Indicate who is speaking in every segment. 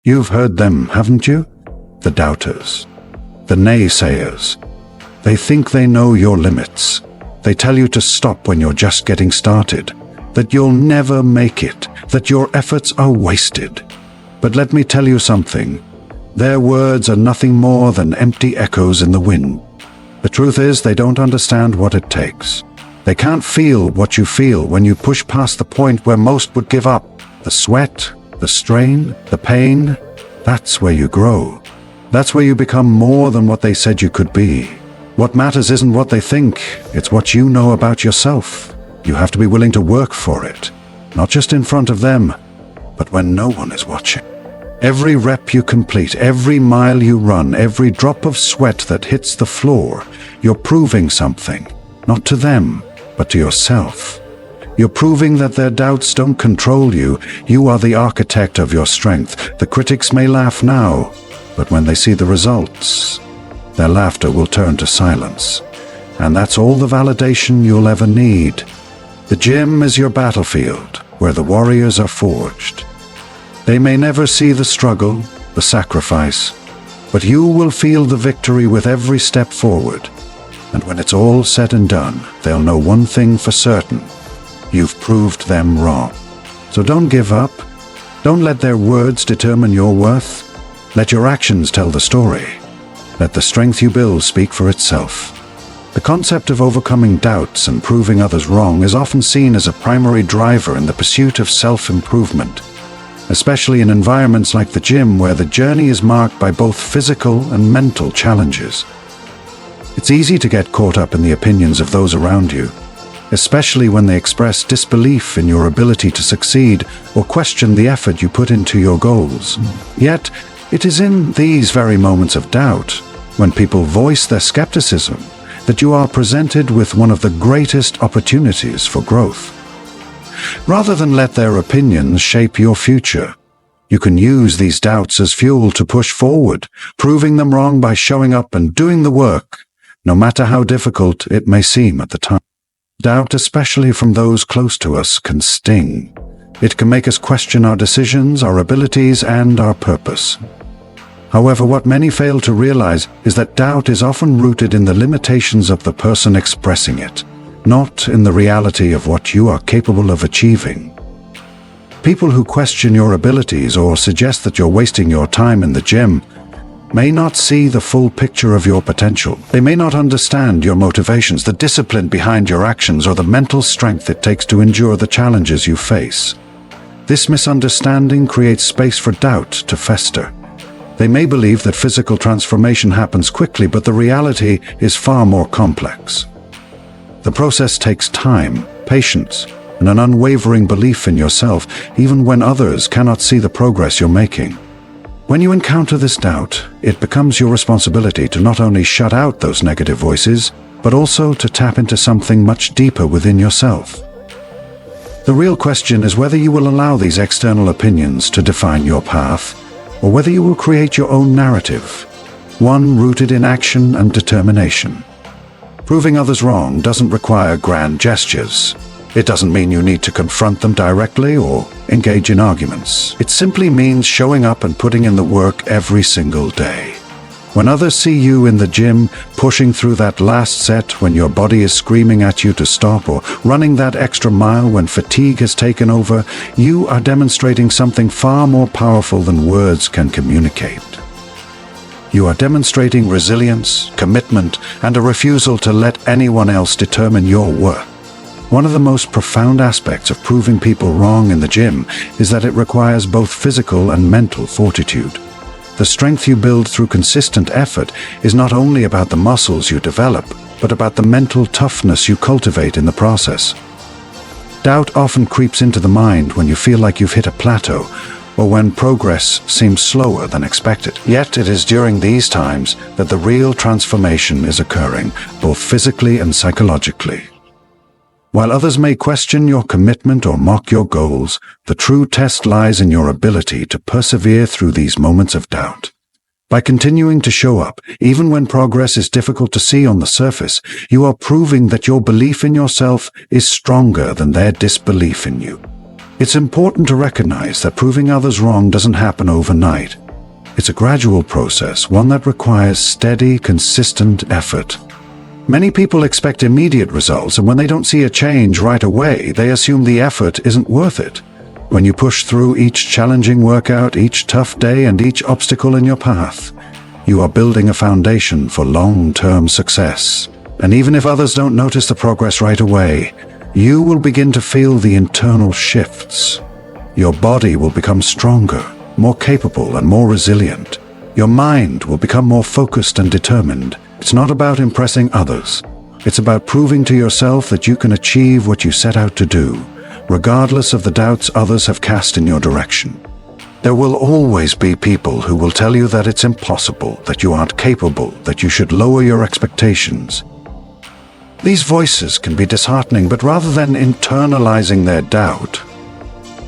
Speaker 1: You've heard them, haven't you? The doubters, the naysayers. They think they know your limits. They tell you to stop when you're just getting started, that you'll never make it, that your efforts are wasted. But let me tell you something. Their words are nothing more than empty echoes in the wind. The truth is, they don't understand what it takes. They can't feel what you feel when you push past the point where most would give up. The sweat, the strain, the pain, that's where you grow. That's where you become more than what they said you could be. What matters isn't what they think, it's what you know about yourself. You have to be willing to work for it, not just in front of them, but when no one is watching. Every rep you complete, every mile you run, every drop of sweat that hits the floor, you're proving something, not to them, but to yourself. You're proving that their doubts don't control you. You are the architect of your strength. The critics may laugh now, but when they see the results, their laughter will turn to silence. And that's all the validation you'll ever need. The gym is your battlefield, where the warriors are forged. They may never see the struggle, the sacrifice, but you will feel the victory with every step forward. And when it's all said and done, they'll know one thing for certain. You've proved them wrong. So don't give up. Don't let their words determine your worth. Let your actions tell the story. Let the strength you build speak for itself. The concept of overcoming doubts and proving others wrong is often seen as a primary driver in the pursuit of self-improvement, especially in environments like the gym where the journey is marked by both physical and mental challenges. It's easy to get caught up in the opinions of those around you, especially when they express disbelief in your ability to succeed or question the effort you put into your goals. Yet, it is in these very moments of doubt, when people voice their skepticism, that you are presented with one of the greatest opportunities for growth. Rather than let their opinions shape your future, you can use these doubts as fuel to push forward, proving them wrong by showing up and doing the work, no matter how difficult it may seem at the time. Doubt, especially from those close to us, can sting. It can make us question our decisions, our abilities, and our purpose. However, what many fail to realize is that doubt is often rooted in the limitations of the person expressing it, not in the reality of what you are capable of achieving. People who question your abilities or suggest that you're wasting your time in the gym may not see the full picture of your potential. They may not understand your motivations, the discipline behind your actions, or the mental strength it takes to endure the challenges you face. This misunderstanding creates space for doubt to fester. They may believe that physical transformation happens quickly, but the reality is far more complex. The process takes time, patience, and an unwavering belief in yourself, even when others cannot see the progress you're making. When you encounter this doubt, it becomes your responsibility to not only shut out those negative voices, but also to tap into something much deeper within yourself. The real question is whether you will allow these external opinions to define your path, or whether you will create your own narrative, one rooted in action and determination. Proving others wrong doesn't require grand gestures. It doesn't mean you need to confront them directly or engage in arguments. It simply means showing up and putting in the work every single day. When others see you in the gym, pushing through that last set when your body is screaming at you to stop, or running that extra mile when fatigue has taken over, you are demonstrating something far more powerful than words can communicate. You are demonstrating resilience, commitment, and a refusal to let anyone else determine your worth. One of the most profound aspects of proving people wrong in the gym is that it requires both physical and mental fortitude. The strength you build through consistent effort is not only about the muscles you develop, but about the mental toughness you cultivate in the process. Doubt often creeps into the mind when you feel like you've hit a plateau, or when progress seems slower than expected. Yet it is during these times that the real transformation is occurring, both physically and psychologically. While others may question your commitment or mock your goals, the true test lies in your ability to persevere through these moments of doubt. By continuing to show up, even when progress is difficult to see on the surface, you are proving that your belief in yourself is stronger than their disbelief in you. It's important to recognize that proving others wrong doesn't happen overnight. It's a gradual process, one that requires steady, consistent effort. Many people expect immediate results, and when they don't see a change right away, they assume the effort isn't worth it. When you push through each challenging workout, each tough day, and each obstacle in your path, you are building a foundation for long-term success. And even if others don't notice the progress right away, you will begin to feel the internal shifts. Your body will become stronger, more capable, and more resilient. Your mind will become more focused and determined. It's not about impressing others. It's about proving to yourself that you can achieve what you set out to do, regardless of the doubts others have cast in your direction. There will always be people who will tell you that it's impossible, that you aren't capable, that you should lower your expectations. These voices can be disheartening, but rather than internalizing their doubt,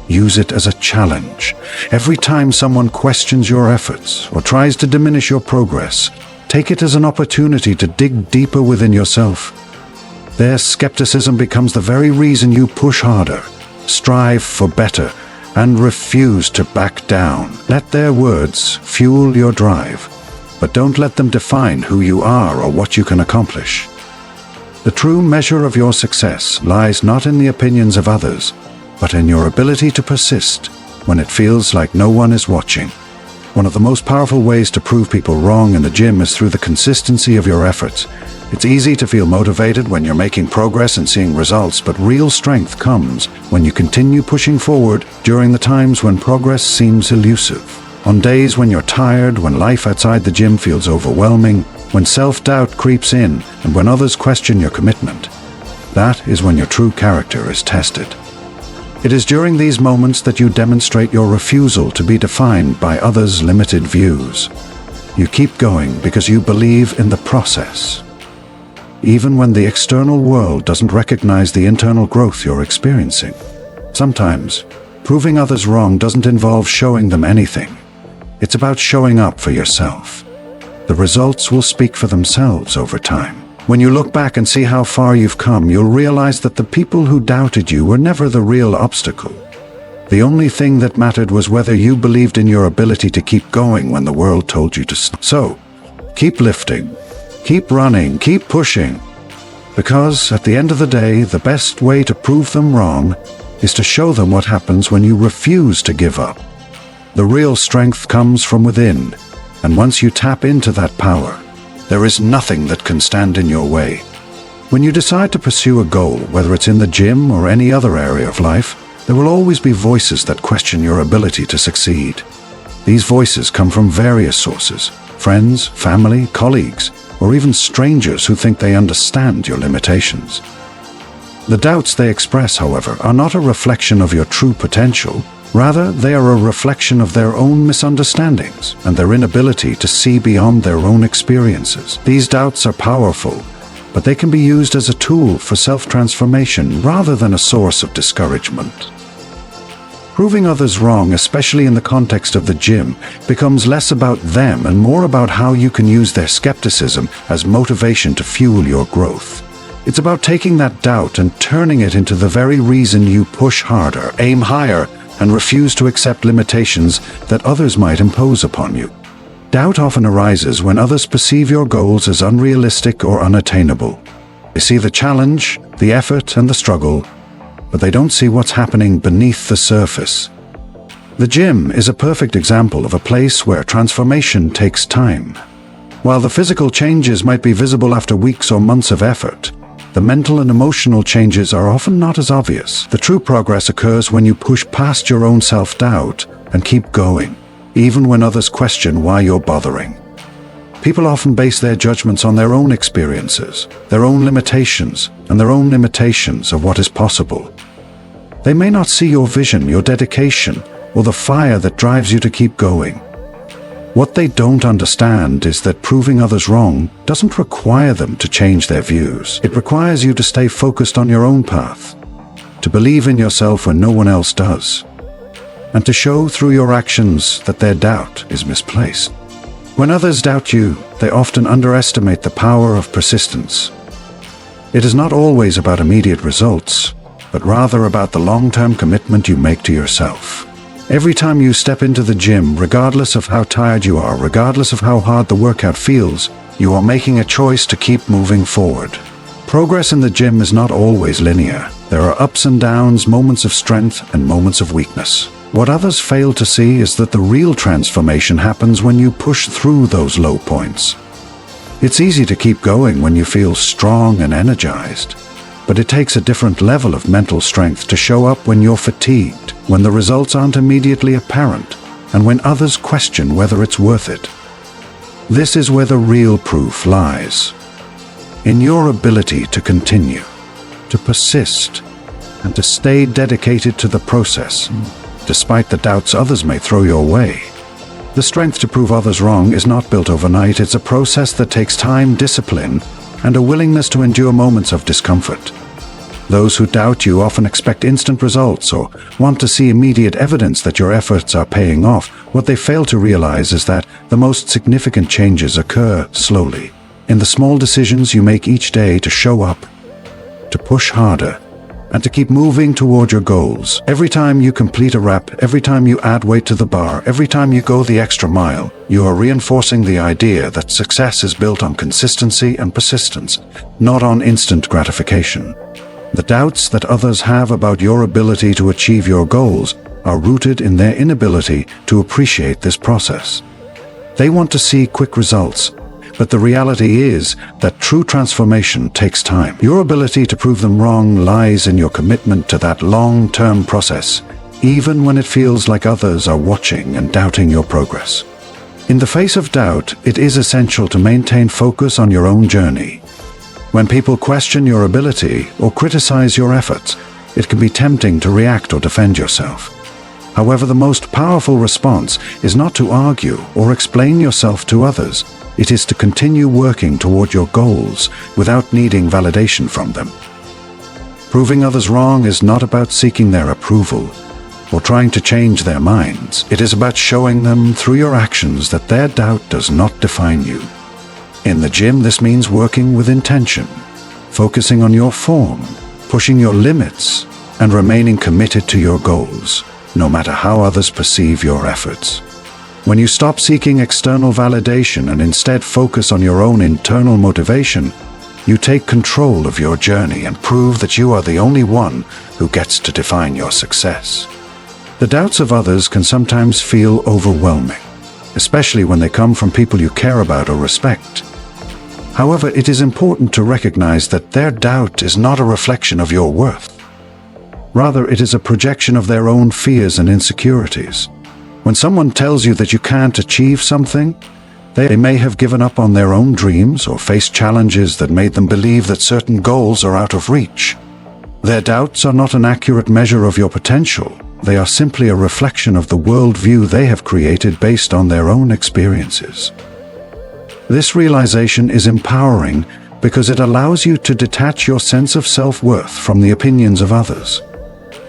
Speaker 1: use it as a challenge. Every time someone questions your efforts or tries to diminish your progress, take it as an opportunity to dig deeper within yourself. Their skepticism becomes the very reason you push harder, strive for better, and refuse to back down. Let their words fuel your drive, but don't let them define who you are or what you can accomplish. The true measure of your success lies not in the opinions of others, but in your ability to persist when it feels like no one is watching. One of the most powerful ways to prove people wrong in the gym is through the consistency of your efforts. It's easy to feel motivated when you're making progress and seeing results, but real strength comes when you continue pushing forward during the times when progress seems elusive. On days when you're tired, when life outside the gym feels overwhelming, when self-doubt creeps in, and when others question your commitment, that is when your true character is tested. It is during these moments that you demonstrate your refusal to be defined by others' limited views. You keep going because you believe in the process, even when the external world doesn't recognize the internal growth you're experiencing. Sometimes, proving others wrong doesn't involve showing them anything. It's about showing up for yourself. The results will speak for themselves over time. When you look back and see how far you've come, you'll realize that the people who doubted you were never the real obstacle. The only thing that mattered was whether you believed in your ability to keep going when the world told you to stop. So, keep lifting, keep running, keep pushing. Because at the end of the day, the best way to prove them wrong is to show them what happens when you refuse to give up. The real strength comes from within, and once you tap into that power, there is nothing that can stand in your way. When you decide to pursue a goal, whether it's in the gym or any other area of life, there will always be voices that question your ability to succeed. These voices come from various sources: friends, family, colleagues, or even strangers who think they understand your limitations. The doubts they express, however, are not a reflection of your true potential. Rather, they are a reflection of their own misunderstandings and their inability to see beyond their own experiences. These doubts are powerful, but they can be used as a tool for self-transformation rather than a source of discouragement. Proving others wrong, especially in the context of the gym, becomes less about them and more about how you can use their skepticism as motivation to fuel your growth. It's about taking that doubt and turning it into the very reason you push harder, aim higher, and refuse to accept limitations that others might impose upon you. Doubt often arises when others perceive your goals as unrealistic or unattainable. They see the challenge, the effort, and the struggle, but they don't see what's happening beneath the surface. The gym is a perfect example of a place where transformation takes time. While the physical changes might be visible after weeks or months of effort, the mental and emotional changes are often not as obvious. The true progress occurs when you push past your own self-doubt and keep going, even when others question why you're bothering. People often base their judgments on their own experiences, their own limitations, and their own imitations of what is possible. They may not see your vision, your dedication, or the fire that drives you to keep going. What they don't understand is that proving others wrong doesn't require them to change their views. It requires you to stay focused on your own path, to believe in yourself when no one else does, and to show through your actions that their doubt is misplaced. When others doubt you, they often underestimate the power of persistence. It is not always about immediate results. but rather about the long-term commitment you make to yourself. Every time you step into the gym, regardless of how tired you are, regardless of how hard the workout feels, you are making a choice to keep moving forward. Progress in the gym is not always linear. There are ups and downs, moments of strength and moments of weakness. What others fail to see is that the real transformation happens when you push through those low points. It's easy to keep going when you feel strong and energized, but it takes a different level of mental strength to show up when you're fatigued, when the results aren't immediately apparent, and when others question whether it's worth it. This is where the real proof lies. In your ability to continue, to persist, and to stay dedicated to the process, despite the doubts others may throw your way. The strength to prove others wrong is not built overnight. It's a process that takes time, discipline, and a willingness to endure moments of discomfort. Those who doubt you often expect instant results or want to see immediate evidence that your efforts are paying off. What they fail to realize is that the most significant changes occur slowly, in the small decisions you make each day to show up, to push harder, and to keep moving toward your goals. Every time you complete a rep, every time you add weight to the bar, every time you go the extra mile, you are reinforcing the idea that success is built on consistency and persistence, not on instant gratification. The doubts that others have about your ability to achieve your goals are rooted in their inability to appreciate this process. They want to see quick results, but the reality is that true transformation takes time. Your ability to prove them wrong lies in your commitment to that long-term process, even when it feels like others are watching and doubting your progress. In the face of doubt, it is essential to maintain focus on your own journey. When people question your ability or criticize your efforts, it can be tempting to react or defend yourself. However, the most powerful response is not to argue or explain yourself to others. It is to continue working toward your goals without needing validation from them. Proving others wrong is not about seeking their approval or trying to change their minds. It is about showing them through your actions that their doubt does not define you. In the gym, this means working with intention, focusing on your form, pushing your limits, and remaining committed to your goals, no matter how others perceive your efforts. When you stop seeking external validation and instead focus on your own internal motivation, you take control of your journey and prove that you are the only one who gets to define your success. The doubts of others can sometimes feel overwhelming, especially when they come from people you care about or respect. However, it is important to recognize that their doubt is not a reflection of your worth. Rather, it is a projection of their own fears and insecurities. When someone tells you that you can't achieve something, they may have given up on their own dreams or faced challenges that made them believe that certain goals are out of reach. Their doubts are not an accurate measure of your potential. They are simply a reflection of the worldview they have created based on their own experiences. This realization is empowering because it allows you to detach your sense of self-worth from the opinions of others.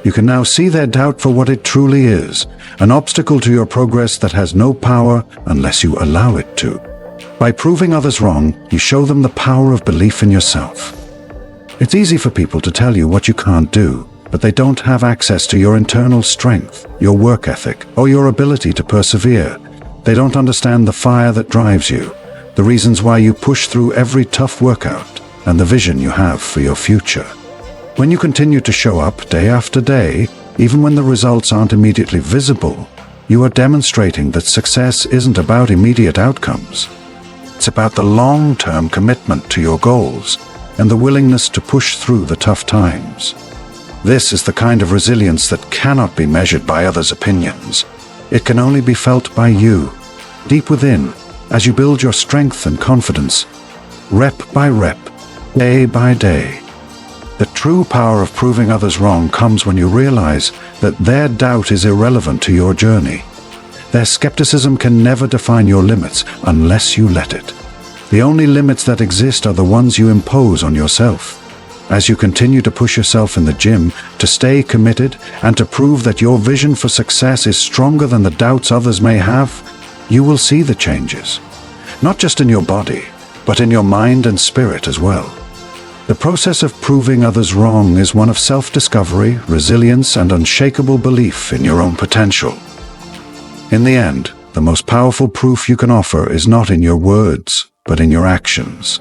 Speaker 1: You can now see their doubt for what it truly is, an obstacle to your progress that has no power unless you allow it to. By proving others wrong, you show them the power of belief in yourself. It's easy for people to tell you what you can't do, but they don't have access to your internal strength, your work ethic, or your ability to persevere. They don't understand the fire that drives you, the reasons why you push through every tough workout, and the vision you have for your future. When you continue to show up day after day, even when the results aren't immediately visible, you are demonstrating that success isn't about immediate outcomes. It's about the long-term commitment to your goals and the willingness to push through the tough times. This is the kind of resilience that cannot be measured by others' opinions. It can only be felt by you, deep within, as you build your strength and confidence, rep by rep, day by day. The true power of proving others wrong comes when you realize that their doubt is irrelevant to your journey. Their skepticism can never define your limits unless you let it. The only limits that exist are the ones you impose on yourself. As you continue to push yourself in the gym, to stay committed, and to prove that your vision for success is stronger than the doubts others may have, you will see the changes. Not just in your body, but in your mind and spirit as well. The process of proving others wrong is one of self-discovery, resilience, and unshakable belief in your own potential. In the end, the most powerful proof you can offer is not in your words, but in your actions.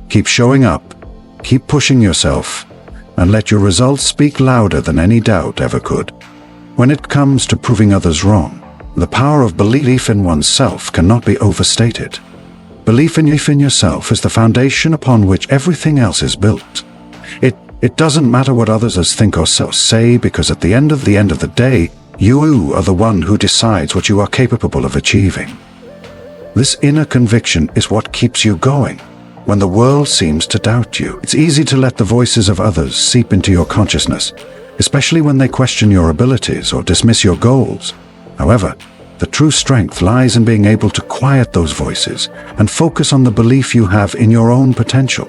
Speaker 1: Keep showing up, keep pushing yourself, and let your results speak louder than any doubt ever could. When it comes to proving others wrong, the power of belief in oneself cannot be overstated. Belief in yourself is the foundation upon which everything else is built. It doesn't matter what others think or say, because at the end of the day, you are the one who decides what you are capable of achieving. This inner conviction is what keeps you going. When the world seems to doubt you, it's easy to let the voices of others seep into your consciousness, especially when they question your abilities or dismiss your goals. However, the true strength lies in being able to quiet those voices and focus on the belief you have in your own potential.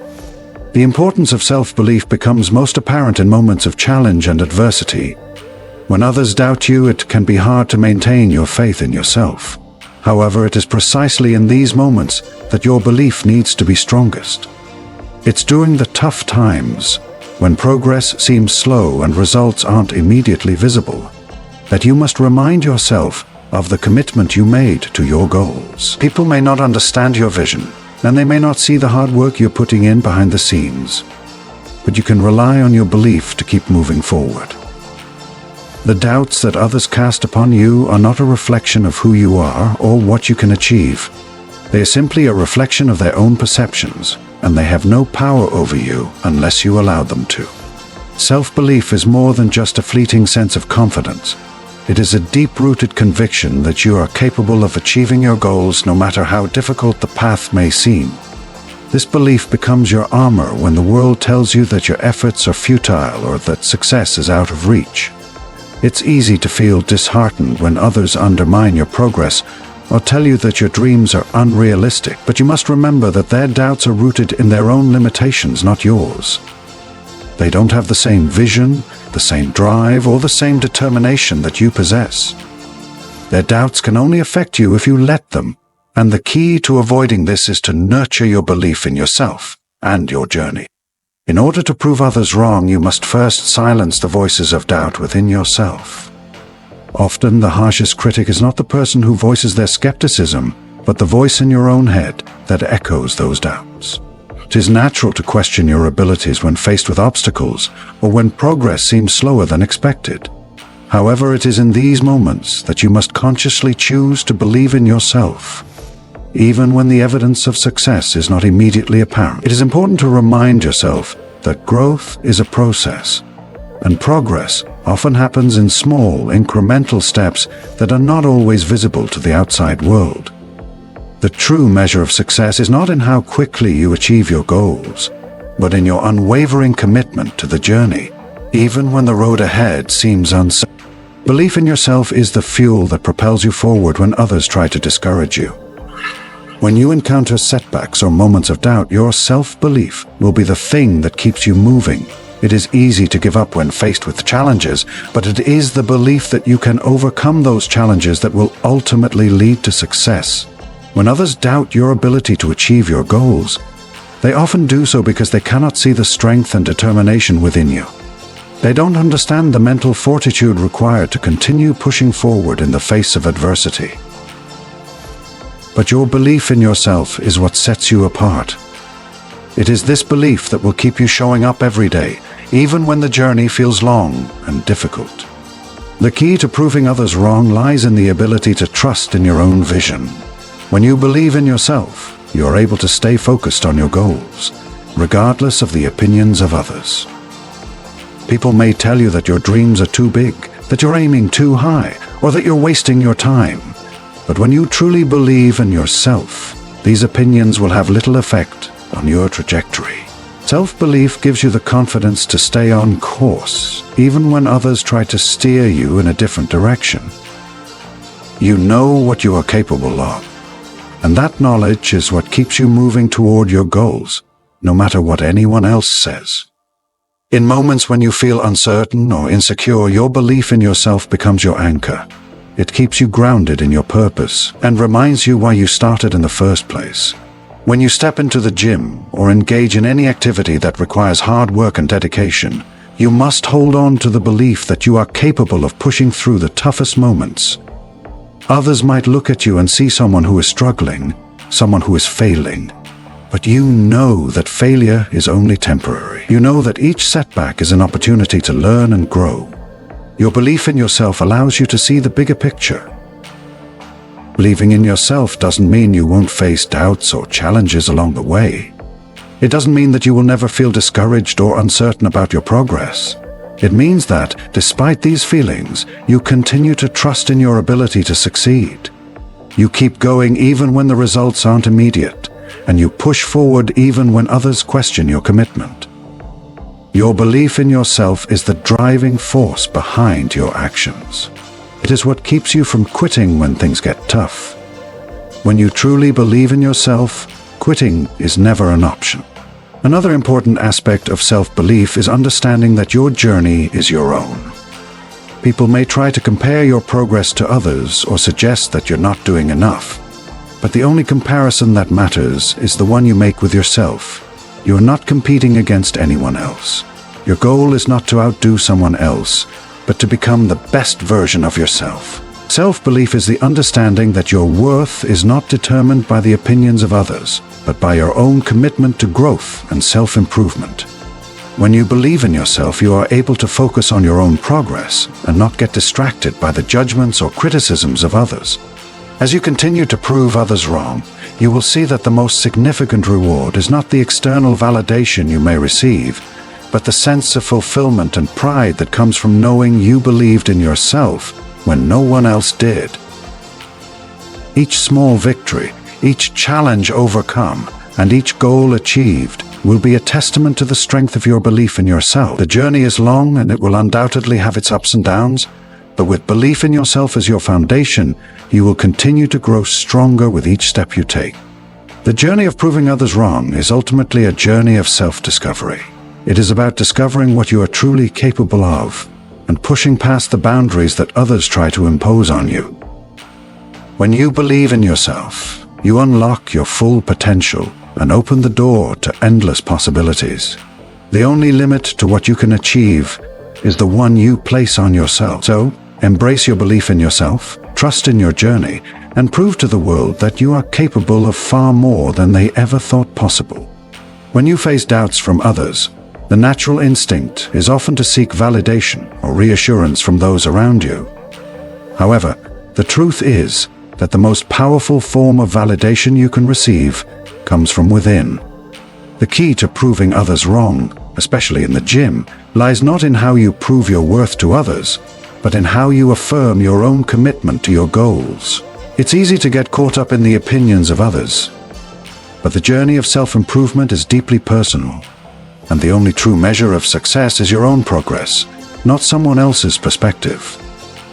Speaker 1: The importance of self-belief becomes most apparent in moments of challenge and adversity. When others doubt you, it can be hard to maintain your faith in yourself. However, it is precisely in these moments that your belief needs to be strongest. It's during the tough times, when progress seems slow and results aren't immediately visible, that you must remind yourself of the commitment you made to your goals. People may not understand your vision, and they may not see the hard work you're putting in behind the scenes, but you can rely on your belief to keep moving forward. The doubts that others cast upon you are not a reflection of who you are or what you can achieve. They are simply a reflection of their own perceptions, and they have no power over you unless you allow them to. Self-belief is more than just a fleeting sense of confidence. It is a deep-rooted conviction that you are capable of achieving your goals no matter how difficult the path may seem. This belief becomes your armor when the world tells you that your efforts are futile or that success is out of reach. It's easy to feel disheartened when others undermine your progress or tell you that your dreams are unrealistic, but you must remember that their doubts are rooted in their own limitations, not yours. They don't have the same vision, the same drive, or the same determination that you possess. Their doubts can only affect you if you let them, and the key to avoiding this is to nurture your belief in yourself and your journey. In order to prove others wrong, you must first silence the voices of doubt within yourself. Often, the harshest critic is not the person who voices their skepticism, but the voice in your own head that echoes those doubts. It is natural to question your abilities when faced with obstacles or when progress seems slower than expected. However, it is in these moments that you must consciously choose to believe in yourself. Even when the evidence of success is not immediately apparent, it is important to remind yourself that growth is a process, and progress often happens in small, incremental steps that are not always visible to the outside world. The true measure of success is not in how quickly you achieve your goals, but in your unwavering commitment to the journey, even when the road ahead seems uncertain. Belief in yourself is the fuel that propels you forward when others try to discourage you. When you encounter setbacks or moments of doubt, your self-belief will be the thing that keeps you moving. It is easy to give up when faced with challenges, but it is the belief that you can overcome those challenges that will ultimately lead to success. When others doubt your ability to achieve your goals, they often do so because they cannot see the strength and determination within you. They don't understand the mental fortitude required to continue pushing forward in the face of adversity. But your belief in yourself is what sets you apart. It is this belief that will keep you showing up every day, even when the journey feels long and difficult. The key to proving others wrong lies in the ability to trust in your own vision. When you believe in yourself, you are able to stay focused on your goals, regardless of the opinions of others. People may tell you that your dreams are too big, that you're aiming too high, or that you're wasting your time. But when you truly believe in yourself, these opinions will have little effect on your trajectory. Self-belief gives you the confidence to stay on course, even when others try to steer you in a different direction. You know what you are capable of, and that knowledge is what keeps you moving toward your goals, no matter what anyone else says. In moments when you feel uncertain or insecure, your belief in yourself becomes your anchor. It keeps you grounded in your purpose and reminds you why you started in the first place. When you step into the gym or engage in any activity that requires hard work and dedication, you must hold on to the belief that you are capable of pushing through the toughest moments. Others might look at you and see someone who is struggling, someone who is failing. But you know that failure is only temporary. You know that each setback is an opportunity to learn and grow. Your belief in yourself allows you to see the bigger picture. Believing in yourself doesn't mean you won't face doubts or challenges along the way. It doesn't mean that you will never feel discouraged or uncertain about your progress. It means that, despite these feelings, you continue to trust in your ability to succeed. You keep going even when the results aren't immediate, and you push forward even when others question your commitment. Your belief in yourself is the driving force behind your actions. It is what keeps you from quitting when things get tough. When you truly believe in yourself, quitting is never an option. Another important aspect of self-belief is understanding that your journey is your own. People may try to compare your progress to others or suggest that you're not doing enough. But the only comparison that matters is the one you make with yourself. You're not competing against anyone else. Your goal is not to outdo someone else, but to become the best version of yourself. Self-belief is the understanding that your worth is not determined by the opinions of others, but by your own commitment to growth and self-improvement. When you believe in yourself, you are able to focus on your own progress and not get distracted by the judgments or criticisms of others. As you continue to prove others wrong, you will see that the most significant reward is not the external validation you may receive, but the sense of fulfillment and pride that comes from knowing you believed in yourself when no one else did. Each small victory, each challenge overcome, and each goal achieved will be a testament to the strength of your belief in yourself. The journey is long and it will undoubtedly have its ups and downs, but with belief in yourself as your foundation, you will continue to grow stronger with each step you take. The journey of proving others wrong is ultimately a journey of self-discovery. It is about discovering what you are truly capable of and pushing past the boundaries that others try to impose on you. When you believe in yourself, you unlock your full potential and open the door to endless possibilities. The only limit to what you can achieve is the one you place on yourself. So, embrace your belief in yourself, trust in your journey, and prove to the world that you are capable of far more than they ever thought possible. When you face doubts from others, the natural instinct is often to seek validation or reassurance from those around you. However, the truth is that the most powerful form of validation you can receive comes from within. The key to proving others wrong, especially in the gym, lies not in how you prove your worth to others, but in how you affirm your own commitment to your goals. It's easy to get caught up in the opinions of others, but the journey of self-improvement is deeply personal, and the only true measure of success is your own progress, not someone else's perspective.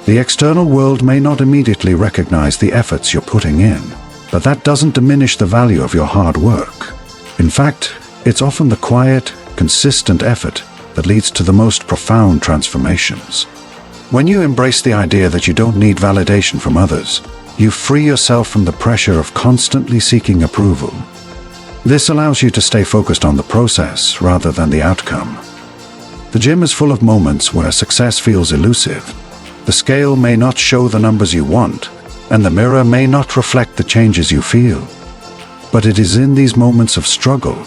Speaker 1: The external world may not immediately recognize the efforts you're putting in, but that doesn't diminish the value of your hard work. In fact, it's often the quiet, consistent effort that leads to the most profound transformations. When you embrace the idea that you don't need validation from others, you free yourself from the pressure of constantly seeking approval. This allows you to stay focused on the process rather than the outcome. The gym is full of moments where success feels elusive. The scale may not show the numbers you want, and the mirror may not reflect the changes you feel. But it is in these moments of struggle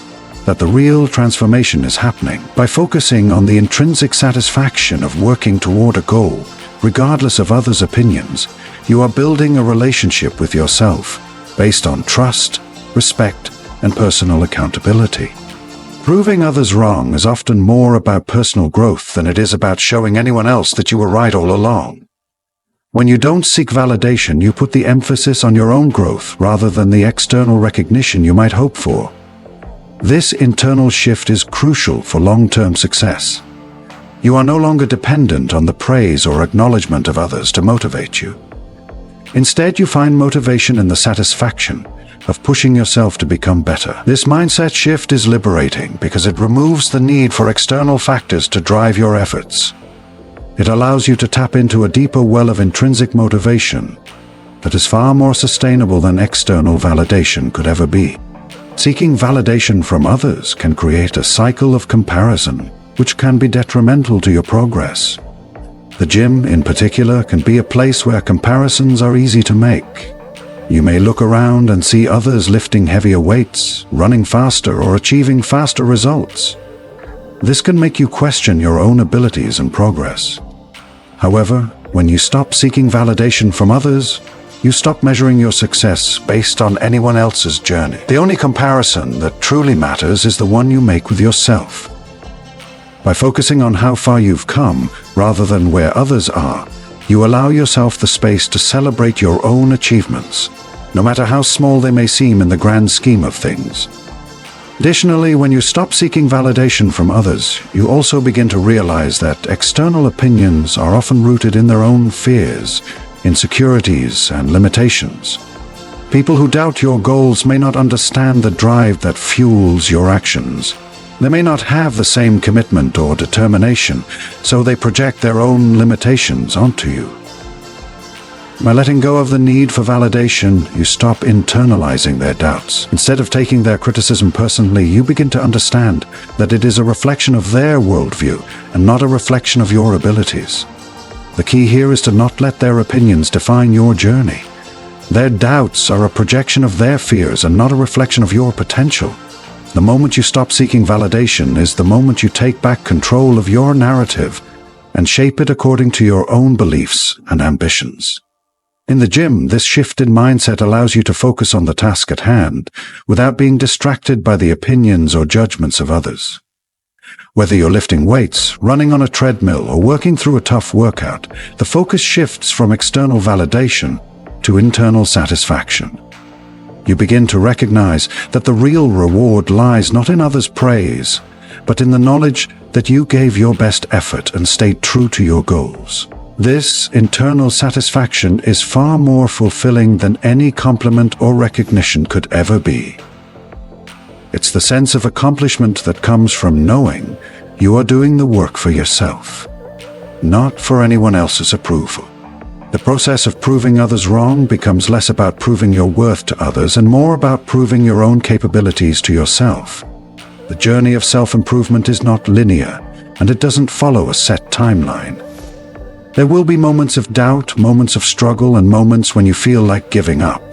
Speaker 1: that the real transformation is happening. By focusing on the intrinsic satisfaction of working toward a goal, regardless of others' opinions, you are building a relationship with yourself based on trust, respect, and personal accountability. Proving others wrong is often more about personal growth than it is about showing anyone else that you were right all along. When you don't seek validation, you put the emphasis on your own growth rather than the external recognition you might hope for. This internal shift is crucial for long-term success. You are no longer dependent on the praise or acknowledgement of others to motivate you. Instead, you find motivation in the satisfaction of pushing yourself to become better. This mindset shift is liberating because it removes the need for external factors to drive your efforts. It allows you to tap into a deeper well of intrinsic motivation that is far more sustainable than external validation could ever be. Seeking validation from others can create a cycle of comparison, which can be detrimental to your progress. The gym, in particular, can be a place where comparisons are easy to make. You may look around and see others lifting heavier weights, running faster, or achieving faster results. This can make you question your own abilities and progress. However, when you stop seeking validation from others, you stop measuring your success based on anyone else's journey. The only comparison that truly matters is the one you make with yourself. By focusing on how far you've come, rather than where others are, you allow yourself the space to celebrate your own achievements, no matter how small they may seem in the grand scheme of things. Additionally, when you stop seeking validation from others, you also begin to realize that external opinions are often rooted in their own fears, insecurities, and limitations. People who doubt your goals may not understand the drive that fuels your actions. They may not have the same commitment or determination, so they project their own limitations onto you. By letting go of the need for validation, you stop internalizing their doubts. Instead of taking their criticism personally, you begin to understand that it is a reflection of their worldview and not a reflection of your abilities. The key here is to not let their opinions define your journey. Their doubts are a projection of their fears and not a reflection of your potential. The moment you stop seeking validation is the moment you take back control of your narrative and shape it according to your own beliefs and ambitions. In the gym, this shift in mindset allows you to focus on the task at hand without being distracted by the opinions or judgments of others. Whether you're lifting weights, running on a treadmill, or working through a tough workout, the focus shifts from external validation to internal satisfaction. You begin to recognize that the real reward lies not in others' praise, but in the knowledge that you gave your best effort and stayed true to your goals. This internal satisfaction is far more fulfilling than any compliment or recognition could ever be. It's the sense of accomplishment that comes from knowing you are doing the work for yourself, not for anyone else's approval. The process of proving others wrong becomes less about proving your worth to others and more about proving your own capabilities to yourself. The journey of self-improvement is not linear, and it doesn't follow a set timeline. There will be moments of doubt, moments of struggle, and moments when you feel like giving up.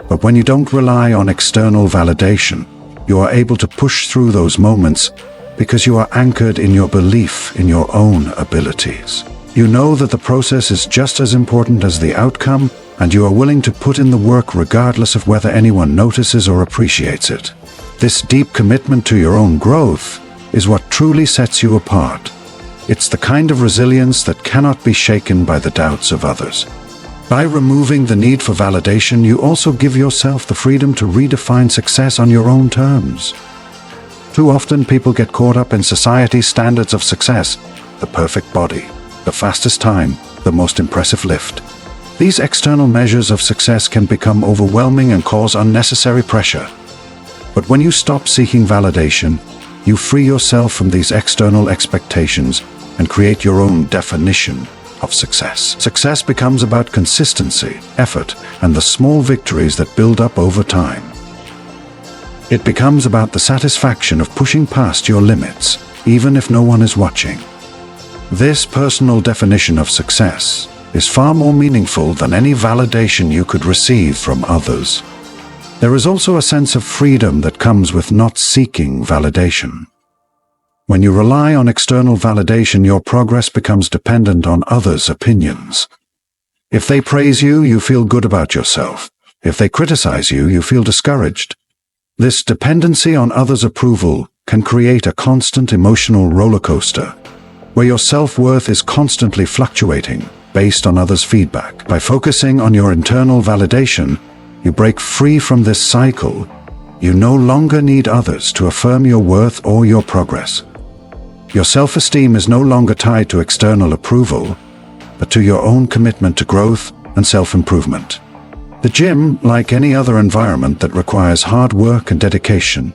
Speaker 1: But when you don't rely on external validation, you are able to push through those moments because you are anchored in your belief in your own abilities. You know that the process is just as important as the outcome, and you are willing to put in the work regardless of whether anyone notices or appreciates it. This deep commitment to your own growth is what truly sets you apart. It's the kind of resilience that cannot be shaken by the doubts of others. By removing the need for validation, you also give yourself the freedom to redefine success on your own terms. Too often people get caught up in society's standards of success: the perfect body, the fastest time, the most impressive lift. These external measures of success can become overwhelming and cause unnecessary pressure. But when you stop seeking validation, you free yourself from these external expectations and create your own definition of success. Success becomes about consistency, effort, and the small victories that build up over time. It becomes about the satisfaction of pushing past your limits, even if no one is watching. This personal definition of success is far more meaningful than any validation you could receive from others. There is also a sense of freedom that comes with not seeking validation. When you rely on external validation, your progress becomes dependent on others' opinions. If they praise you, you feel good about yourself. If they criticize you, you feel discouraged. This dependency on others' approval can create a constant emotional roller coaster, where your self-worth is constantly fluctuating based on others' feedback. By focusing on your internal validation, you break free from this cycle. You no longer need others to affirm your worth or your progress. Your self-esteem is no longer tied to external approval, but to your own commitment to growth and self-improvement. The gym, like any other environment that requires hard work and dedication,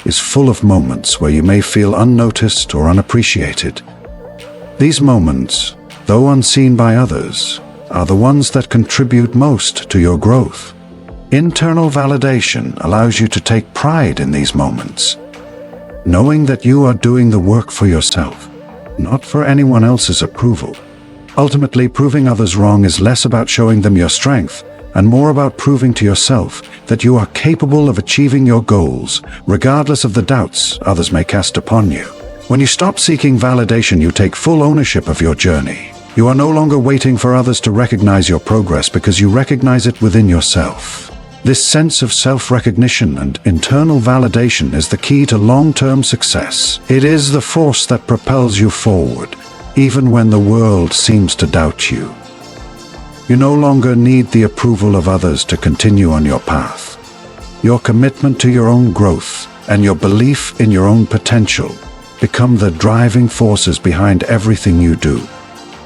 Speaker 1: is full of moments where you may feel unnoticed or unappreciated. These moments, though unseen by others, are the ones that contribute most to your growth. Internal validation allows you to take pride in these moments, knowing that you are doing the work for yourself, not for anyone else's approval. Ultimately, proving others wrong is less about showing them your strength and more about proving to yourself that you are capable of achieving your goals, regardless of the doubts others may cast upon you. When you stop seeking validation, you take full ownership of your journey. You are no longer waiting for others to recognize your progress because you recognize it within yourself. This sense of self-recognition and internal validation is the key to long-term success. It is the force that propels you forward, even when the world seems to doubt you. You no longer need the approval of others to continue on your path. Your commitment to your own growth and your belief in your own potential become the driving forces behind everything you do.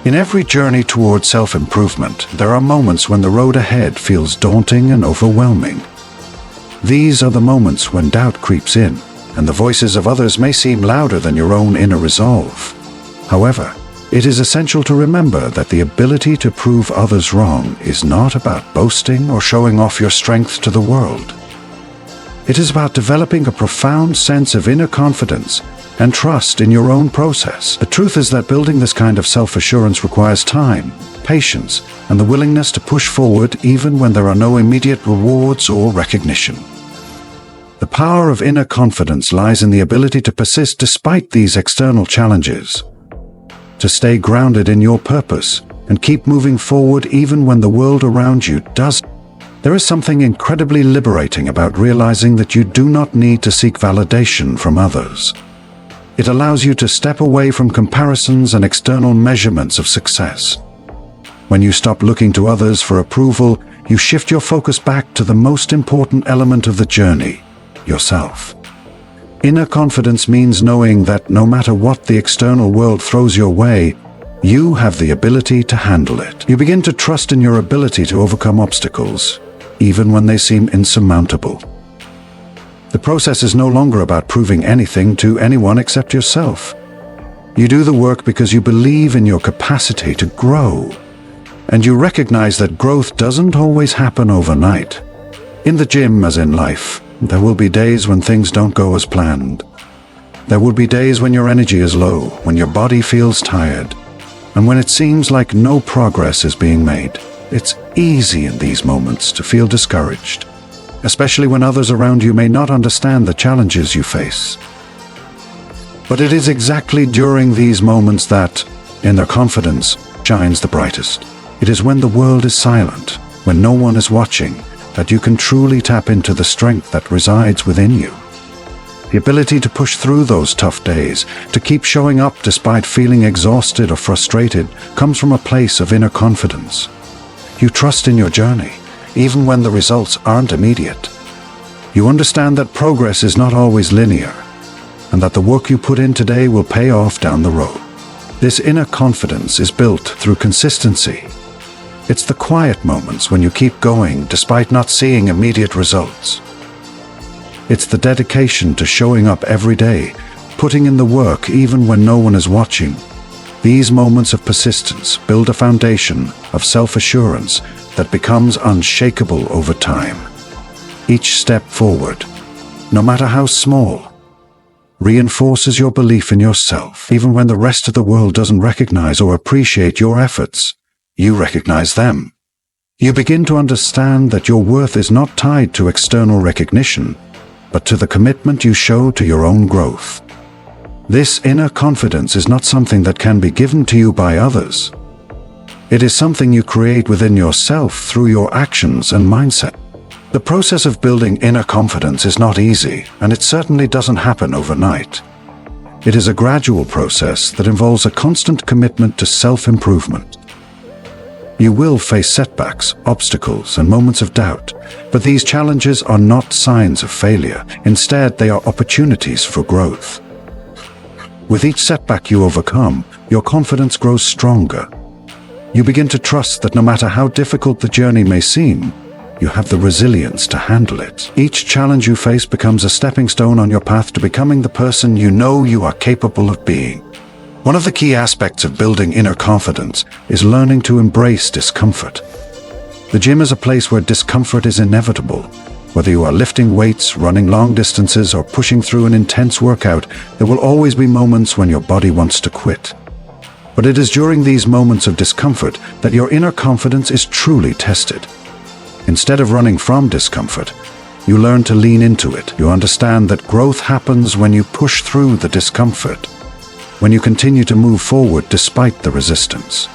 Speaker 1: In every journey toward self-improvement, there are moments when the road ahead feels daunting and overwhelming. These are the moments when doubt creeps in, and the voices of others may seem louder than your own inner resolve. However, it is essential to remember that the ability to prove others wrong is not about boasting or showing off your strength to the world. It is about developing a profound sense of inner confidence and trust in your own process. The truth is that building this kind of self-assurance requires time, patience, and the willingness to push forward even when there are no immediate rewards or recognition. The power of inner confidence lies in the ability to persist despite these external challenges, to stay grounded in your purpose and keep moving forward even when the world around you doesn't. There is something incredibly liberating about realizing that you do not need to seek validation from others. It allows you to step away from comparisons and external measurements of success. When you stop looking to others for approval, you shift your focus back to the most important element of the journey, yourself. Inner confidence means knowing that no matter what the external world throws your way, you have the ability to handle it. You begin to trust in your ability to overcome obstacles, even when they seem insurmountable. The process is no longer about proving anything to anyone except yourself. You do the work because you believe in your capacity to grow, and you recognize that growth doesn't always happen overnight. In the gym, as in life, there will be days when things don't go as planned. There will be days when your energy is low, when your body feels tired, and when it seems like no progress is being made. It's easy in these moments to feel discouraged, especially when others around you may not understand the challenges you face. But it is exactly during these moments that inner confidence shines the brightest. It is when the world is silent, when no one is watching, that you can truly tap into the strength that resides within you. The ability to push through those tough days, to keep showing up despite feeling exhausted or frustrated, comes from a place of inner confidence. You trust in your journey, even when the results aren't immediate. You understand that progress is not always linear, and that the work you put in today will pay off down the road. This inner confidence is built through consistency. It's the quiet moments when you keep going despite not seeing immediate results. It's the dedication to showing up every day, putting in the work even when no one is watching. These moments of persistence build a foundation of self-assurance that becomes unshakable over time. Each step forward, no matter how small, reinforces your belief in yourself. Even when the rest of the world doesn't recognize or appreciate your efforts, you recognize them. You begin to understand that your worth is not tied to external recognition, but to the commitment you show to your own growth. This inner confidence is not something that can be given to you by others. It is something you create within yourself through your actions and mindset. The process of building inner confidence is not easy, and it certainly doesn't happen overnight. It is a gradual process that involves a constant commitment to self-improvement. You will face setbacks, obstacles, and moments of doubt, but these challenges are not signs of failure. Instead, they are opportunities for growth. With each setback you overcome, your confidence grows stronger. You begin to trust that no matter how difficult the journey may seem, you have the resilience to handle it. Each challenge you face becomes a stepping stone on your path to becoming the person you know you are capable of being. One of the key aspects of building inner confidence is learning to embrace discomfort. The gym is a place where discomfort is inevitable. Whether you are lifting weights, running long distances, or pushing through an intense workout, there will always be moments when your body wants to quit. But it is during these moments of discomfort that your inner confidence is truly tested. Instead of running from discomfort, you learn to lean into it. You understand that growth happens when you push through the discomfort, when you continue to move forward despite the resistance.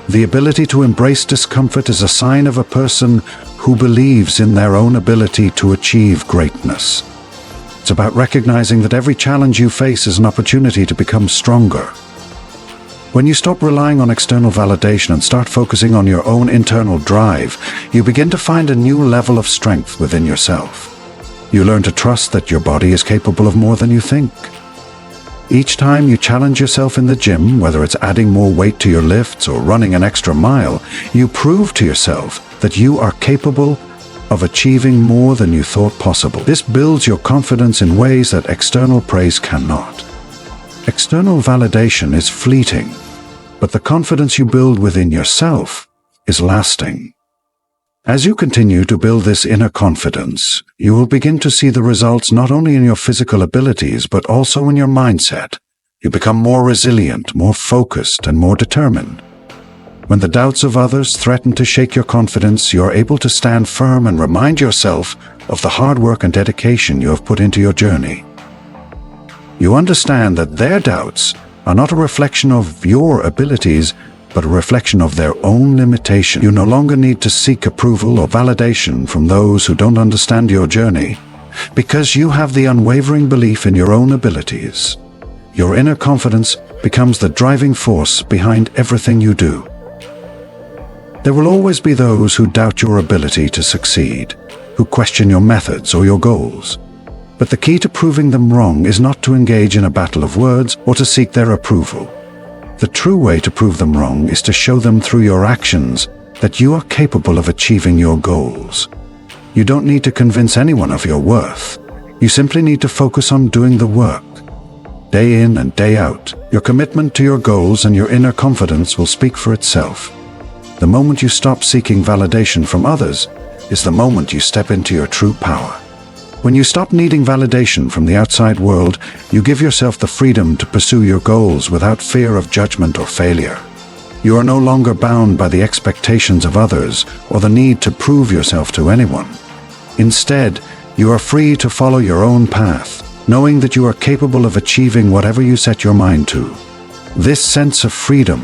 Speaker 1: The ability to embrace discomfort is a sign of a person who believes in their own ability to achieve greatness. It's about recognizing that every challenge you face is an opportunity to become stronger. When you stop relying on external validation and start focusing on your own internal drive, you begin to find a new level of strength within yourself. You learn to trust that your body is capable of more than you think. Each time you challenge yourself in the gym, whether it's adding more weight to your lifts or running an extra mile, you prove to yourself that you are capable of achieving more than you thought possible. This builds your confidence in ways that external praise cannot. External validation is fleeting, but the confidence you build within yourself is lasting. As you continue to build this inner confidence, you will begin to see the results not only in your physical abilities, but also in your mindset. You become more resilient, more focused, and more determined. When the doubts of others threaten to shake your confidence, you are able to stand firm and remind yourself of the hard work and dedication you have put into your journey. You understand that their doubts are not a reflection of your abilities, but a reflection of their own limitation. You no longer need to seek approval or validation from those who don't understand your journey, because you have the unwavering belief in your own abilities. Your inner confidence becomes the driving force behind everything you do. There will always be those who doubt your ability to succeed, who question your methods or your goals. But the key to proving them wrong is not to engage in a battle of words or to seek their approval. The true way to prove them wrong is to show them through your actions that you are capable of achieving your goals. You don't need to convince anyone of your worth. You simply need to focus on doing the work. Day in and day out, your commitment to your goals and your inner confidence will speak for itself. The moment you stop seeking validation from others is the moment you step into your true power. When you stop needing validation from the outside world, you give yourself the freedom to pursue your goals without fear of judgment or failure. You are no longer bound by the expectations of others or the need to prove yourself to anyone. Instead, you are free to follow your own path, knowing that you are capable of achieving whatever you set your mind to. This sense of freedom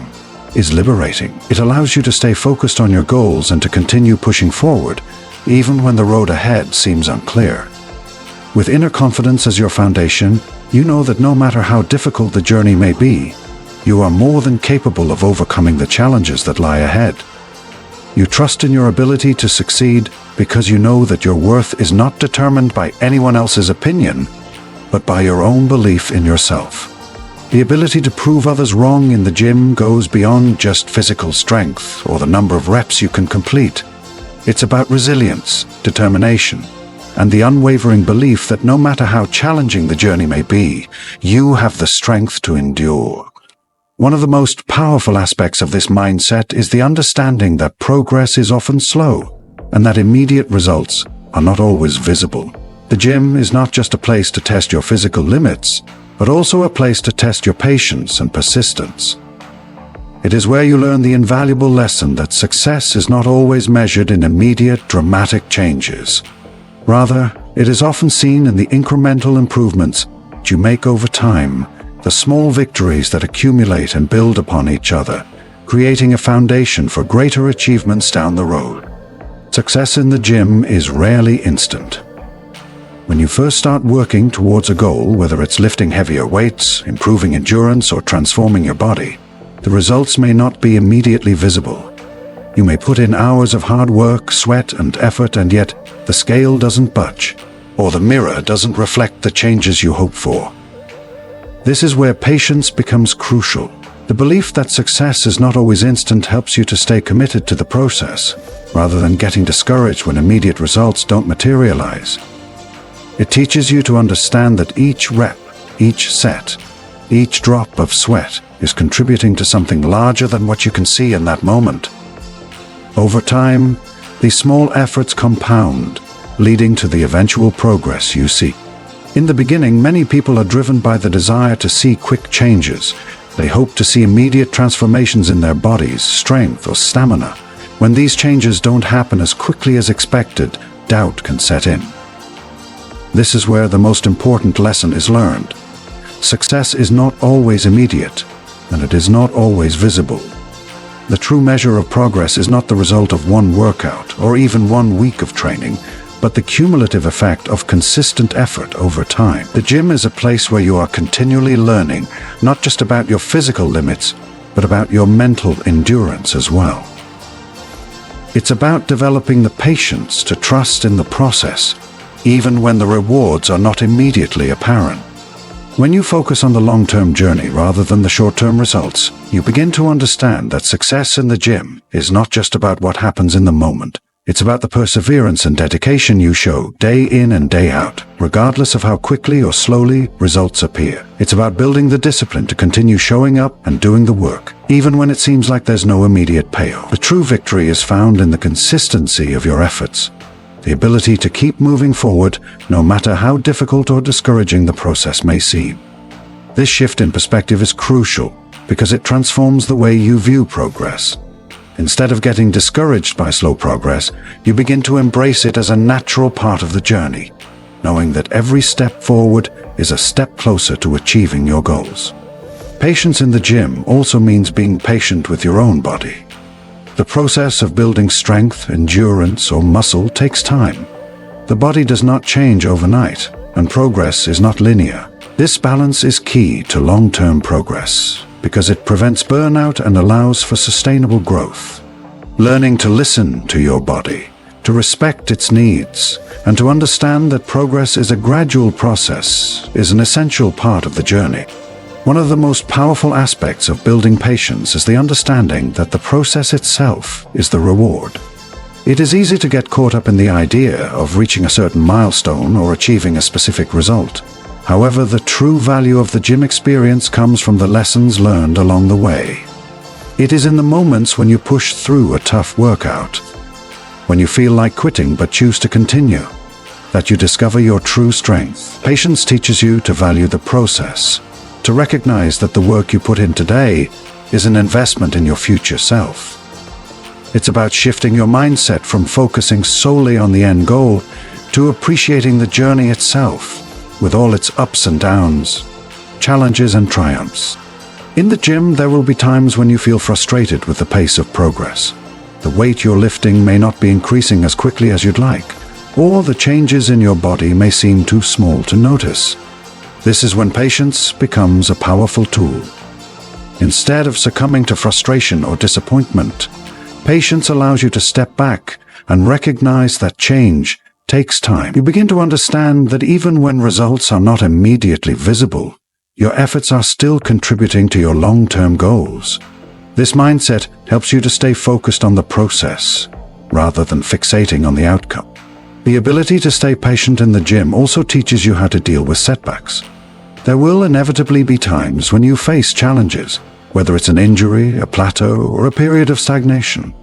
Speaker 1: is liberating. It allows you to stay focused on your goals and to continue pushing forward, even when the road ahead seems unclear. With inner confidence as your foundation, you know that no matter how difficult the journey may be, you are more than capable of overcoming the challenges that lie ahead. You trust in your ability to succeed because you know that your worth is not determined by anyone else's opinion, but by your own belief in yourself. The ability to prove others wrong in the gym goes beyond just physical strength or the number of reps you can complete. It's about resilience, determination, and the unwavering belief that no matter how challenging the journey may be, you have the strength to endure. One of the most powerful aspects of this mindset is the understanding that progress is often slow, and that immediate results are not always visible. The gym is not just a place to test your physical limits, but also a place to test your patience and persistence. It is where you learn the invaluable lesson that success is not always measured in immediate, dramatic changes. Rather, it is often seen in the incremental improvements that you make over time, the small victories that accumulate and build upon each other, creating a foundation for greater achievements down the road. Success in the gym is rarely instant. When you first start working towards a goal, whether it's lifting heavier weights, improving endurance, or transforming your body, the results may not be immediately visible. You may put in hours of hard work, sweat, and effort, and yet the scale doesn't budge, or the mirror doesn't reflect the changes you hope for. This is where patience becomes crucial. The belief that success is not always instant helps you to stay committed to the process, rather than getting discouraged when immediate results don't materialize. It teaches you to understand that each rep, each set, each drop of sweat is contributing to something larger than what you can see in that moment. Over time, These small efforts compound, leading to the eventual progress you seek. In the beginning, many people are driven by the desire to see quick changes. They hope to see immediate transformations in their bodies, strength, or stamina. When these changes don't happen as quickly as expected, doubt can set in. This is where the most important lesson is learned. Success is not always immediate, and it is not always visible. The true measure of progress is not the result of one workout or even 1 week of training, but the cumulative effect of consistent effort over time. The gym is a place where you are continually learning, not just about your physical limits, but about your mental endurance as well. It's about developing the patience to trust in the process, even when the rewards are not immediately apparent. When you focus on the long-term journey rather than the short-term results, you begin to understand that success in the gym is not just about what happens in the moment. It's about the perseverance and dedication you show day in and day out, regardless of how quickly or slowly results appear. It's about building the discipline to continue showing up and doing the work, even when it seems like there's no immediate payoff. The true victory is found in the consistency of your efforts, the ability to keep moving forward no matter how difficult or discouraging the process may seem. This shift in perspective is crucial because it transforms the way you view progress. Instead of getting discouraged by slow progress, you begin to embrace it as a natural part of the journey, knowing that every step forward is a step closer to achieving your goals. Patience in the gym also means being patient with your own body. The process of building strength, endurance, or muscle takes time. The body does not change overnight, and progress is not linear. This balance is key to long-term progress, because it prevents burnout and allows for sustainable growth. Learning to listen to your body, to respect its needs, and to understand that progress is a gradual process is an essential part of the journey. One of the most powerful aspects of building patience is the understanding that the process itself is the reward. It is easy to get caught up in the idea of reaching a certain milestone or achieving a specific result. However, the true value of the gym experience comes from the lessons learned along the way. It is in the moments when you push through a tough workout, when you feel like quitting but choose to continue, that you discover your true strength. Patience teaches you to value the process, to recognize that the work you put in today is an investment in your future self. It's about shifting your mindset from focusing solely on the end goal to appreciating the journey itself, with all its ups and downs, challenges and triumphs. In the gym, there will be times when you feel frustrated with the pace of progress. The weight you're lifting may not be increasing as quickly as you'd like, or the changes in your body may seem too small to notice. This is when patience becomes a powerful tool. Instead of succumbing to frustration or disappointment, patience allows you to step back and recognize that change takes time. You begin to understand that even when results are not immediately visible, your efforts are still contributing to your long-term goals. This mindset helps you to stay focused on the process, rather than fixating on the outcome. The ability to stay patient in the gym also teaches you how to deal with setbacks. There will inevitably be times when you face challenges, whether it's an injury, a plateau, or a period of stagnation.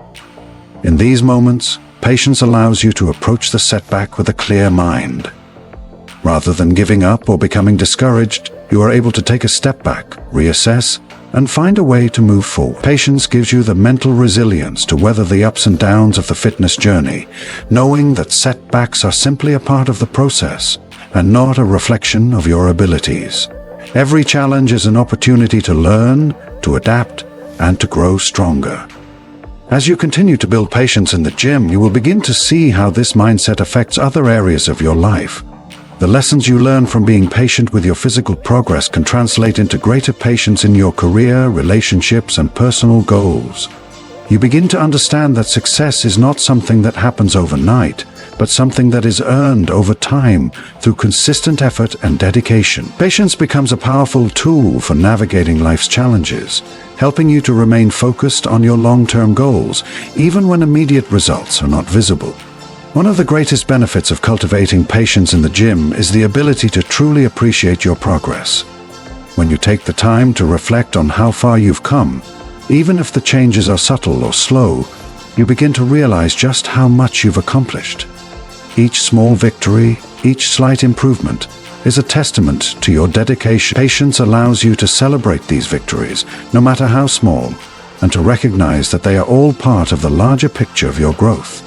Speaker 1: In these moments, patience allows you to approach the setback with a clear mind. Rather than giving up or becoming discouraged, you are able to take a step back, reassess, and find a way to move forward. Patience gives you the mental resilience to weather the ups and downs of the fitness journey, knowing that setbacks are simply a part of the process and not a reflection of your abilities. Every challenge is an opportunity to learn, to adapt, and to grow stronger. As you continue to build patience in the gym, you will begin to see how this mindset affects other areas of your life. The lessons you learn from being patient with your physical progress can translate into greater patience in your career, relationships, and personal goals. You begin to understand that success is not something that happens overnight, but something that is earned over time through consistent effort and dedication. Patience becomes a powerful tool for navigating life's challenges, helping you to remain focused on your long-term goals, even when immediate results are not visible. One of the greatest benefits of cultivating patience in the gym is the ability to truly appreciate your progress. When you take the time to reflect on how far you've come, even if the changes are subtle or slow, you begin to realize just how much you've accomplished. Each small victory, each slight improvement, is a testament to your dedication. Patience allows you to celebrate these victories, no matter how small, and to recognize that they are all part of the larger picture of your growth.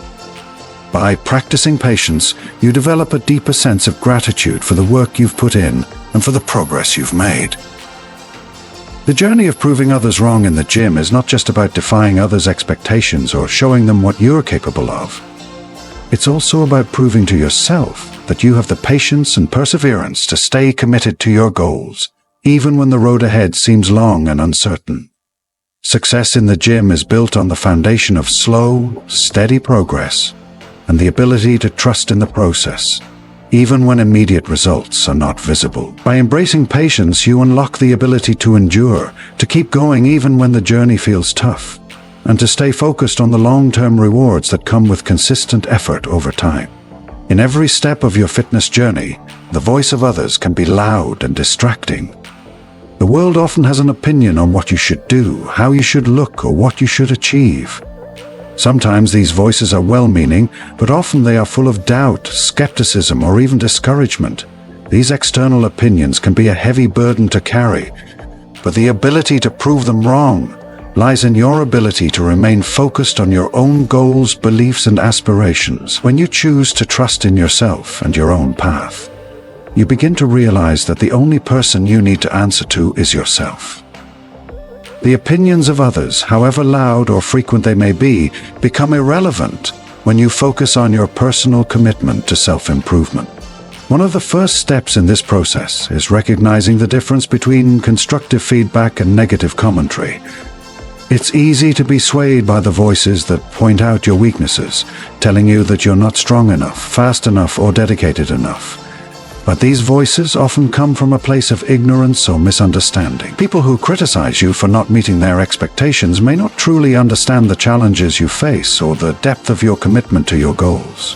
Speaker 1: By practicing patience, you develop a deeper sense of gratitude for the work you've put in and for the progress you've made. The journey of proving others wrong in the gym is not just about defying others' expectations or showing them what you're capable of. It's also about proving to yourself that you have the patience and perseverance to stay committed to your goals, even when the road ahead seems long and uncertain. Success in the gym is built on the foundation of slow, steady progress and the ability to trust in the process, even when immediate results are not visible. By embracing patience, you unlock the ability to endure, to keep going even when the journey feels tough, and to stay focused on the long-term rewards that come with consistent effort over time. In every step of your fitness journey, the voice of others can be loud and distracting. The world often has an opinion on what you should do, how you should look, or what you should achieve. Sometimes these voices are well-meaning, but often they are full of doubt, skepticism, or even discouragement. These external opinions can be a heavy burden to carry, but the ability to prove them wrong lies in your ability to remain focused on your own goals, beliefs, and aspirations. When you choose to trust in yourself and your own path, you begin to realize that the only person you need to answer to is yourself. The opinions of others, however loud or frequent they may be, become irrelevant when you focus on your personal commitment to self-improvement. One of the first steps in this process is recognizing the difference between constructive feedback and negative commentary. It's easy to be swayed by the voices that point out your weaknesses, telling you that you're not strong enough, fast enough, or dedicated enough. But these voices often come from a place of ignorance or misunderstanding. People who criticize you for not meeting their expectations may not truly understand the challenges you face or the depth of your commitment to your goals.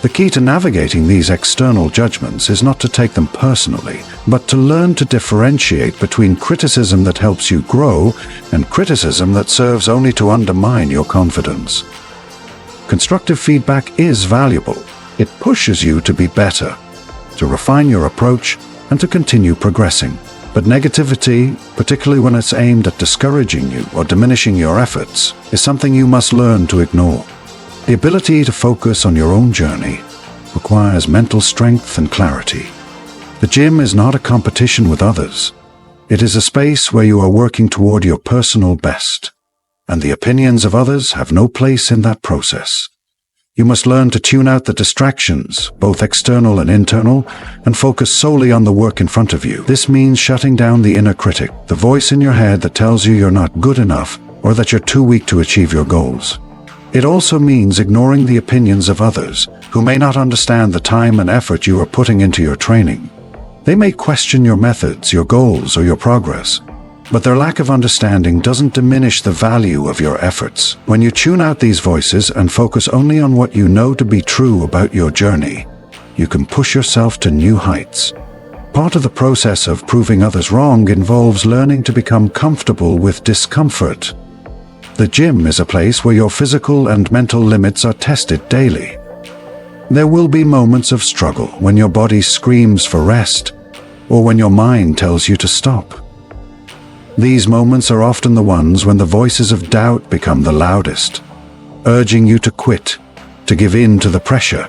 Speaker 1: The key to navigating these external judgments is not to take them personally, but to learn to differentiate between criticism that helps you grow and criticism that serves only to undermine your confidence. Constructive feedback is valuable. It pushes you to be better, to refine your approach, and to continue progressing. But negativity, particularly when it's aimed at discouraging you or diminishing your efforts, is something you must learn to ignore. The ability to focus on your own journey requires mental strength and clarity. The gym is not a competition with others. It is a space where you are working toward your personal best, and the opinions of others have no place in that process. You must learn to tune out the distractions, both external and internal, and focus solely on the work in front of you. This means shutting down the inner critic, the voice in your head that tells you you're not good enough or that you're too weak to achieve your goals. It also means ignoring the opinions of others who may not understand the time and effort you are putting into your training. They may question your methods, your goals, or your progress, but their lack of understanding doesn't diminish the value of your efforts. When you tune out these voices and focus only on what you know to be true about your journey, you can push yourself to new heights. Part of the process of proving others wrong involves learning to become comfortable with discomfort. The gym is a place where your physical and mental limits are tested daily. There will be moments of struggle when your body screams for rest, or when your mind tells you to stop. These moments are often the ones when the voices of doubt become the loudest, urging you to quit, to give in to the pressure,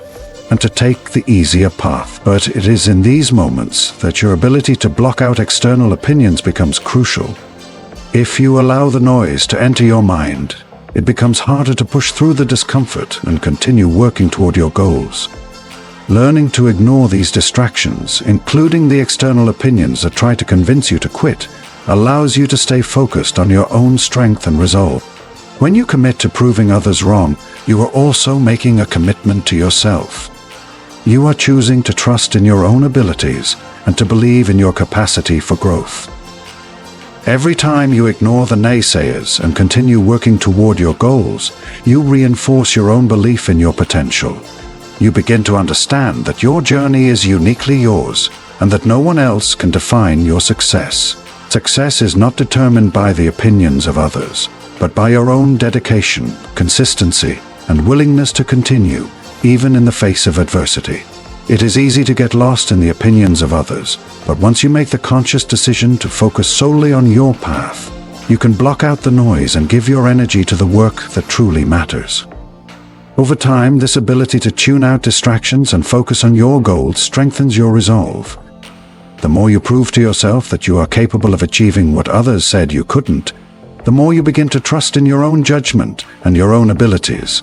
Speaker 1: and to take the easier path. But it is in these moments that your ability to block out external opinions becomes crucial. If you allow the noise to enter your mind, it becomes harder to push through the discomfort and continue working toward your goals. Learning to ignore these distractions, including the external opinions that try to convince you to quit, allows you to stay focused on your own strength and resolve. When you commit to proving others wrong, you are also making a commitment to yourself. You are choosing to trust in your own abilities and to believe in your capacity for growth. Every time you ignore the naysayers and continue working toward your goals, you reinforce your own belief in your potential. You begin to understand that your journey is uniquely yours and that no one else can define your success. Success is not determined by the opinions of others, but by your own dedication, consistency, and willingness to continue, even in the face of adversity. It is easy to get lost in the opinions of others, but once you make the conscious decision to focus solely on your path, you can block out the noise and give your energy to the work that truly matters. Over time, this ability to tune out distractions and focus on your goals strengthens your resolve. The more you prove to yourself that you are capable of achieving what others said you couldn't, the more you begin to trust in your own judgment and your own abilities.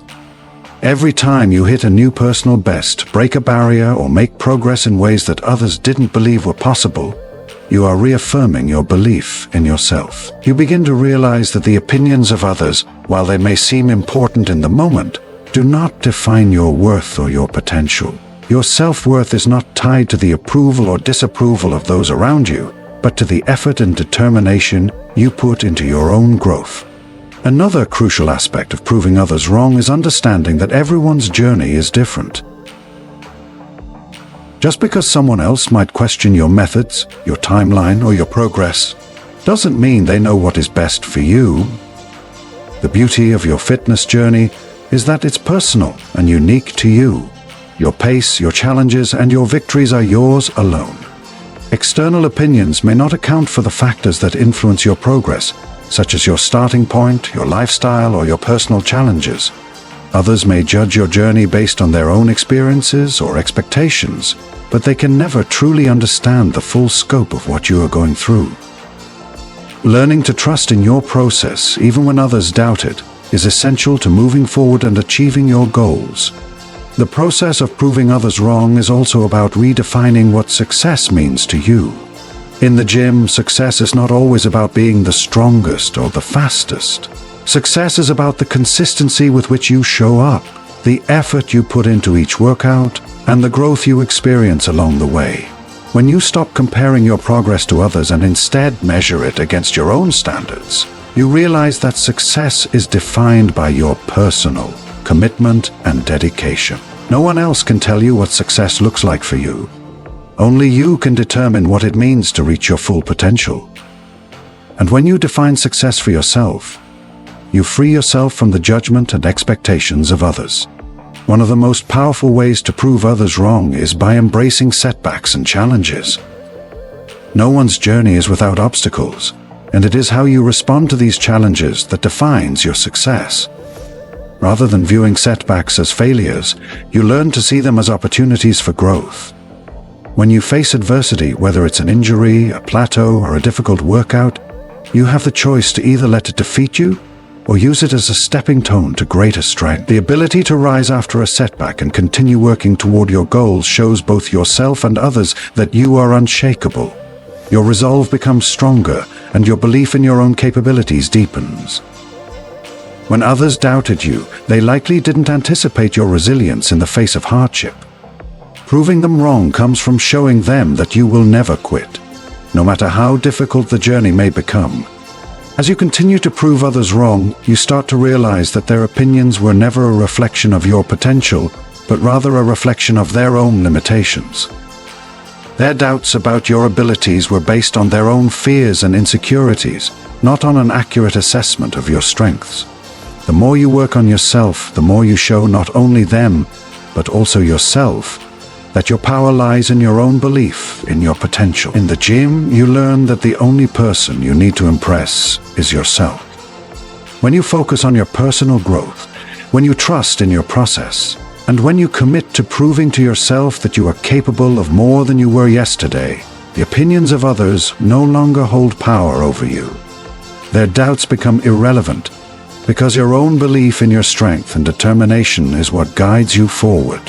Speaker 1: Every time you hit a new personal best, break a barrier, or make progress in ways that others didn't believe were possible, you are reaffirming your belief in yourself. You begin to realize that the opinions of others, while they may seem important in the moment, do not define your worth or your potential. Your self-worth is not tied to the approval or disapproval of those around you, but to the effort and determination you put into your own growth. Another crucial aspect of proving others wrong is understanding that everyone's journey is different. Just because someone else might question your methods, your timeline, or your progress, doesn't mean they know what is best for you. The beauty of your fitness journey is that it's personal and unique to you. Your pace, your challenges, and your victories are yours alone. External opinions may not account for the factors that influence your progress, such as your starting point, your lifestyle, or your personal challenges. Others may judge your journey based on their own experiences or expectations, but they can never truly understand the full scope of what you are going through. Learning to trust in your process, even when others doubt it, is essential to moving forward and achieving your goals. The process of proving others wrong is also about redefining what success means to you. In the gym, success is not always about being the strongest or the fastest. Success is about the consistency with which you show up, the effort you put into each workout, and the growth you experience along the way. When you stop comparing your progress to others and instead measure it against your own standards, you realize that success is defined by your personal commitment and dedication. No one else can tell you what success looks like for you. Only you can determine what it means to reach your full potential. And when you define success for yourself, you free yourself from the judgment and expectations of others. One of the most powerful ways to prove others wrong is by embracing setbacks and challenges. No one's journey is without obstacles, and it is how you respond to these challenges that defines your success. Rather than viewing setbacks as failures, you learn to see them as opportunities for growth. When you face adversity, whether it's an injury, a plateau, or a difficult workout, you have the choice to either let it defeat you or use it as a stepping stone to greater strength. The ability to rise after a setback and continue working toward your goals shows both yourself and others that you are unshakable. Your resolve becomes stronger, and your belief in your own capabilities deepens. When others doubted you, they likely didn't anticipate your resilience in the face of hardship. Proving them wrong comes from showing them that you will never quit, no matter how difficult the journey may become. As you continue to prove others wrong, you start to realize that their opinions were never a reflection of your potential, but rather a reflection of their own limitations. Their doubts about your abilities were based on their own fears and insecurities, not on an accurate assessment of your strengths. The more you work on yourself, the more you show not only them, but also yourself, that your power lies in your own belief in your potential. In the gym, you learn that the only person you need to impress is yourself. When you focus on your personal growth, when you trust in your process, and when you commit to proving to yourself that you are capable of more than you were yesterday, the opinions of others no longer hold power over you. Their doubts become irrelevant, because your own belief in your strength and determination is what guides you forward.